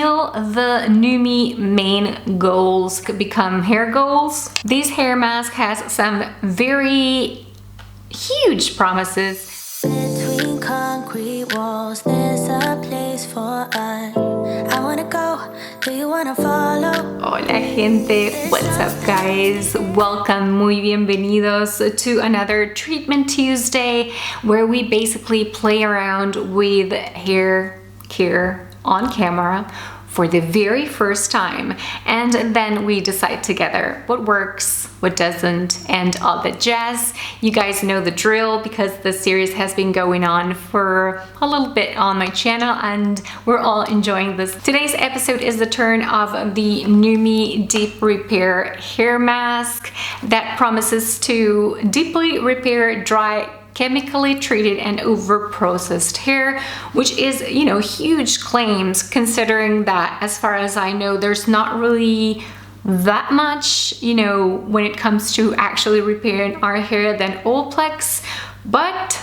Will the Nume main goals become hair goals? This hair mask has some very huge promises. Between concrete walls, there's a place for us. I wanna go, do you wanna follow? Hola gente, what's up guys? Welcome, muy bienvenidos to another Treatment Tuesday where we basically play around with hair care on camera for the very first time, and then we decide together what works, what doesn't, and all the jazz. You guys know the drill because the series has been going on for a little bit on my channel and we're all enjoying this. Today's episode is the turn of the Nume Deep Repair Hair Mask that promises to deeply repair dry, chemically treated and over-processed hair, which is, you know, huge claims considering that, as far as I know, there's not really that much, you know, when it comes to actually repairing our hair than Olaplex, but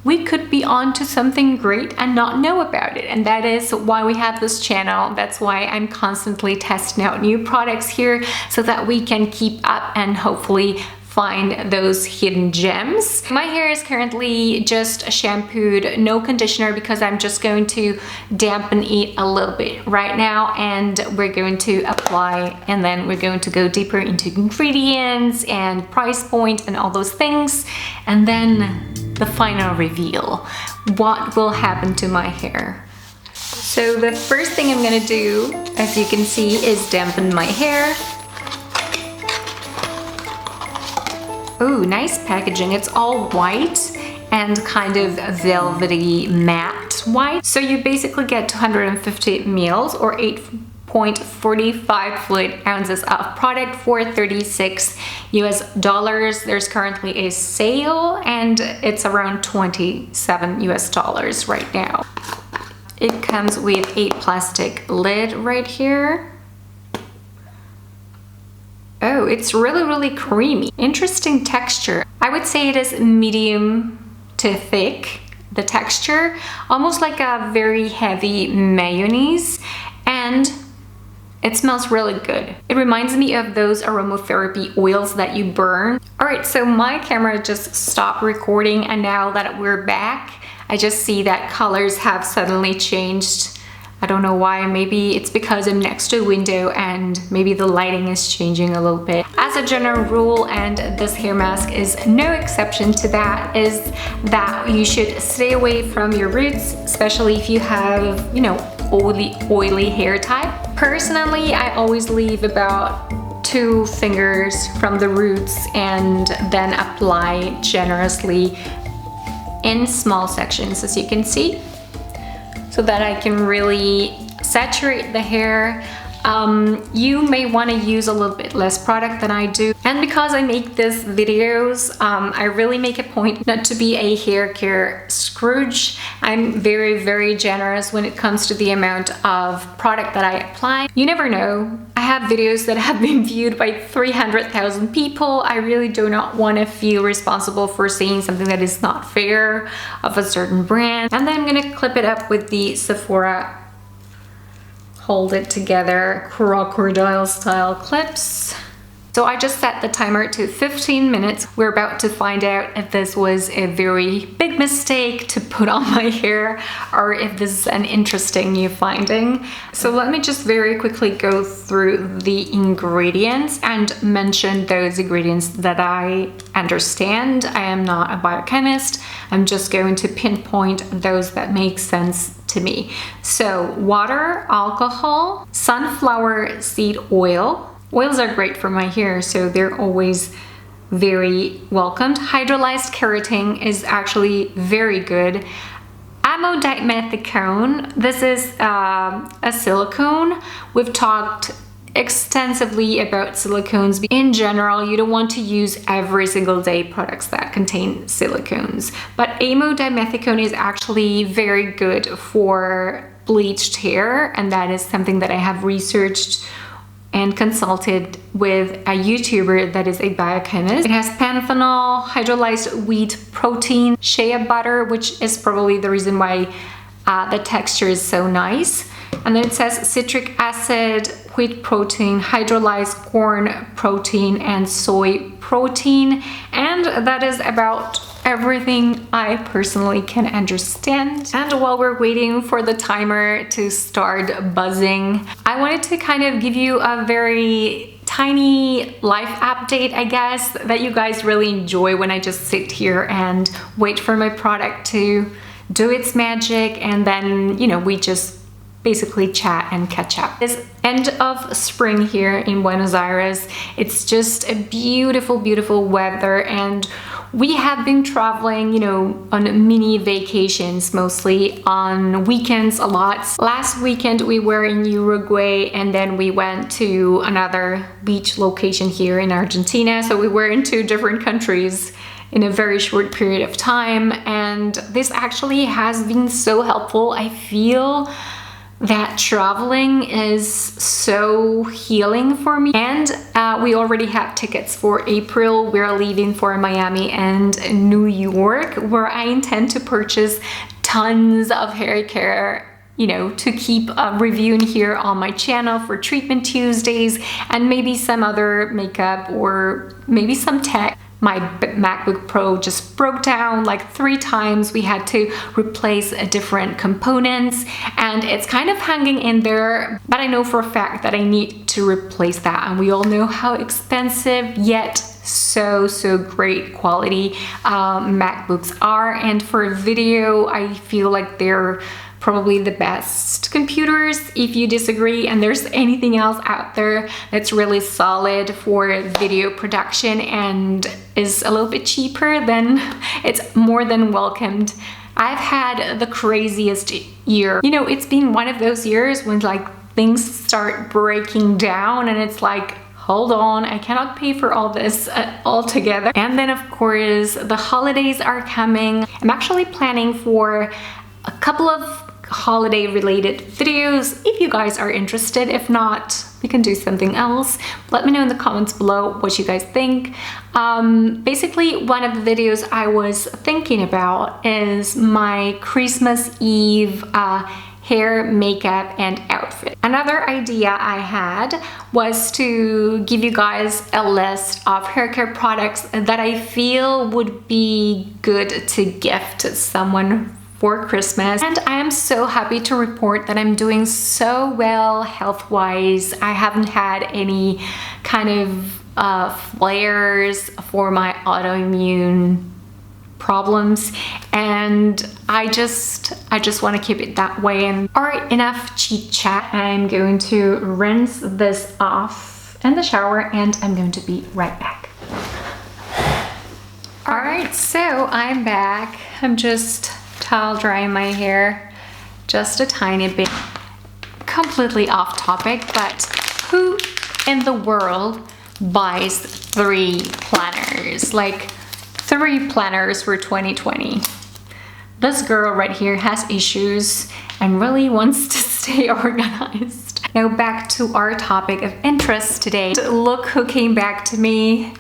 we could be onto something great and not know about it. And that is why we have this channel. That's why I'm constantly testing out new products here so that we can keep up and hopefully find those hidden gems. My hair is currently just shampooed, no conditioner, because I'm just going to dampen it a little bit right now, and we're going to apply, and then we're going to go deeper into ingredients and price point and all those things, and then the final reveal. What will happen to my hair? So the first thing I'm gonna do, as you can see, is dampen my hair. Oh, nice packaging. It's all white and kind of velvety matte white. So you basically get 250 ml or 8.45 fluid ounces of product for $36 US. There's currently a sale and it's around $27 US right now. It comes with a plastic lid right here. Oh, it's really creamy. Interesting texture. I would say it is medium to thick, the texture, almost like a very heavy mayonnaise, and it smells really good. It reminds me of those aromatherapy oils that you burn. All right, so my camera just stopped recording, and now that we're back, I just see that colors have suddenly changed. I don't know why. Maybe it's because I'm next to a window and maybe the lighting is changing a little bit. As a general rule, and this hair mask is no exception to that, is that you should stay away from your roots, especially if you have, you know, oily hair type. Personally, I always leave about 2 fingers from the roots and then apply generously in small sections, as you can see, so that I can really saturate the hair. You may want to use a little bit less product than I do. And because I make these videos, I really make a point not to be a hair care Scrooge. I'm very generous when it comes to the amount of product that I apply. You never know. I have videos that have been viewed by 300,000 people. I really do not want to feel responsible for saying something that is not fair of a certain brand. And then I'm gonna clip it up with the Sephora hold it together crocodile style clips. So I just set the timer to 15 minutes. We're about to find out if this was a very big mistake to put on my hair or if this is an interesting new finding. So let me just very quickly go through the ingredients and mention those ingredients that I understand. I am not a biochemist. I'm just going to pinpoint those that make sense to me. So water, alcohol, sunflower seed oil. Oils are great for my hair, so they're always very welcomed. Hydrolyzed keratin is actually very good. Amodimethicone, this is a silicone. We've talked extensively about silicones. In general, you don't want to use every single day products that contain silicones, but amodimethicone is actually very good for bleached hair, and that is something that I have researched and consulted with a YouTuber that is a biochemist. It has panthenol, hydrolyzed wheat protein, shea butter, which is probably the reason why the texture is so nice. And then it says citric acid, wheat protein, hydrolyzed corn protein, and soy protein. And that is about everything I personally can understand. And while we're waiting for the timer to start buzzing, I wanted to kind of give you a very tiny life update, I guess, that you guys really enjoy when I just sit here and wait for my product to do its magic, and then, you know, we just basically chat and catch up. It's end of spring here in Buenos Aires. It's just a beautiful, beautiful weather, and we have been traveling, you know, on mini vacations, mostly on weekends a lot. Last weekend we were in Uruguay, and then we went to another beach location here in Argentina. So we were in 2 different countries in a very short period of time, and this actually has been so helpful. I feel that traveling is so healing for me. And we already have tickets for April. We're leaving for Miami and New York, where I intend to purchase tons of hair care, you know, to keep reviewing here on my channel for Treatment Tuesdays, and maybe some other makeup or maybe some tech. My MacBook Pro just broke down like 3 times. We had to replace different components, and it's kind of hanging in there, but I know for a fact that I need to replace that. And we all know how expensive yet so great quality MacBooks are. And for video, I feel like they're probably the best computers. If you disagree and there's anything else out there that's really solid for video production and is a little bit cheaper, then it's more than welcomed. I've had the craziest year. You know, it's been one of those years when like things start breaking down and it's like, hold on, I cannot pay for all this altogether. And then of course the holidays are coming. I'm actually planning for a couple of holiday related videos if you guys are interested. If not, we can do something else. Let me know in the comments below what you guys think. Basically, one of the videos I was thinking about is my Christmas Eve hair, makeup, and outfit. Another idea I had was to give you guys a list of hair care products that I feel would be good to gift someone for Christmas. And I am so happy to report that I'm doing so well health-wise. I haven't had any kind of flares for my autoimmune problems, and I just want to keep it that way. And all right, enough chit chat. I'm going to rinse this off in the shower, and I'm going to be right back. All right, so I'm back. I'm just towel drying my hair just a tiny bit. Completely off topic, but who in the world buys 3 planners? Like 3 planners for 2020. This girl right here has issues and really wants to stay organized. Now back to our topic of interest today. Look who came back to me,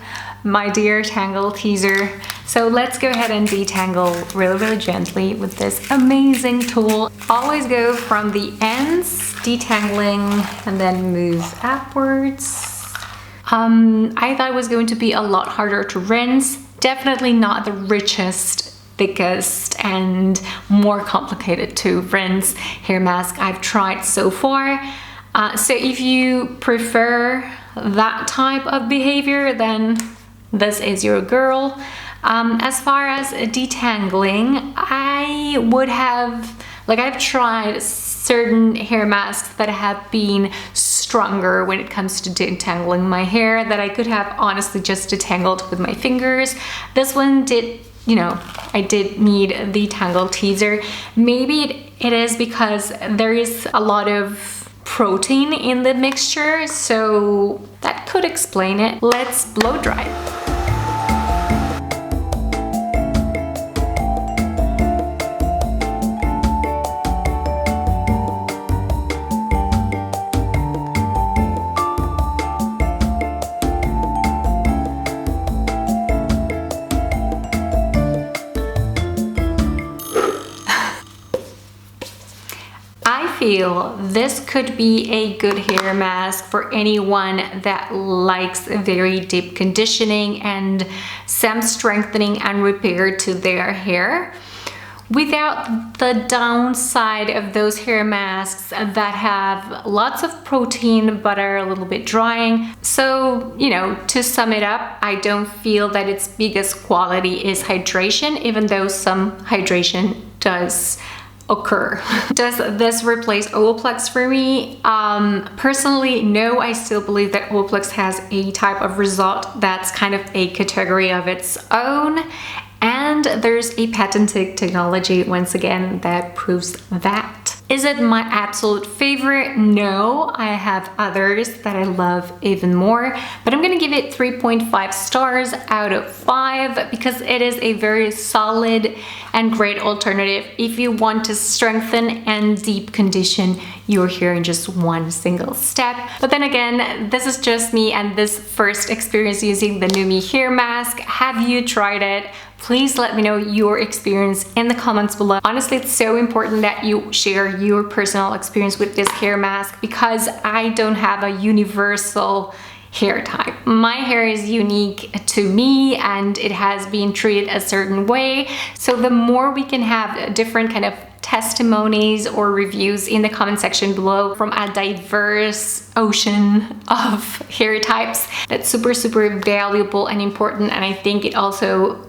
my dear Tangle Teaser. So let's go ahead and detangle really gently with this amazing tool. Always go from the ends, detangling, and then move upwards. I thought it was going to be a lot harder to rinse. Definitely not the richest, thickest, and more complicated to rinse hair mask I've tried so far. So if you prefer that type of behavior, then this is your girl. As far as detangling, I would have, like, I've tried certain hair masks that have been stronger when it comes to detangling my hair, that I could have honestly just detangled with my fingers. This one did, you know, I did need the Tangle Teaser. Maybe it is because there is a lot of protein in the mixture, so that could explain it. Let's blow dry. feel this could be a good hair mask for anyone that likes very deep conditioning and some strengthening and repair to their hair, without the downside of those hair masks that have lots of protein but are a little bit drying. So, you know, to sum it up, I don't feel that its biggest quality is hydration, even though some hydration does occur. Does this replace Olaplex for me? Personally, no. I still believe that Olaplex has a type of result that's kind of a category of its own. And there's a patented technology, once again, that proves that. Is it my absolute favorite? No, I have others that I love even more, but I'm gonna give it 3.5 stars out of 5 because it is a very solid and great alternative if you want to strengthen and deep condition your hair in just one single step. But then again, this is just me and this first experience using the Nume hair mask. Have you tried it? Please let me know your experience in the comments below. Honestly, it's so important that you share your personal experience with this hair mask because I don't have a universal hair type. My hair is unique to me and it has been treated a certain way. So the more we can have different kind of testimonies or reviews in the comment section below from a diverse ocean of hair types, that's super valuable and important, and I think it also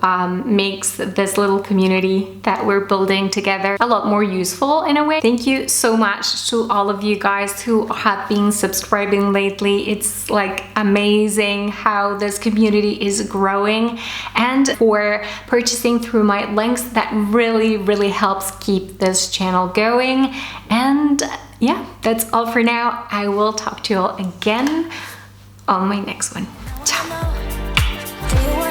makes this little community that we're building together a lot more useful in a way. Thank you so much to all of you guys who have been subscribing lately. It's like amazing how this community is growing, and for purchasing through my links. That really helps keep this channel going. And yeah, that's all for now. I will talk to you all again on my next one. Ciao.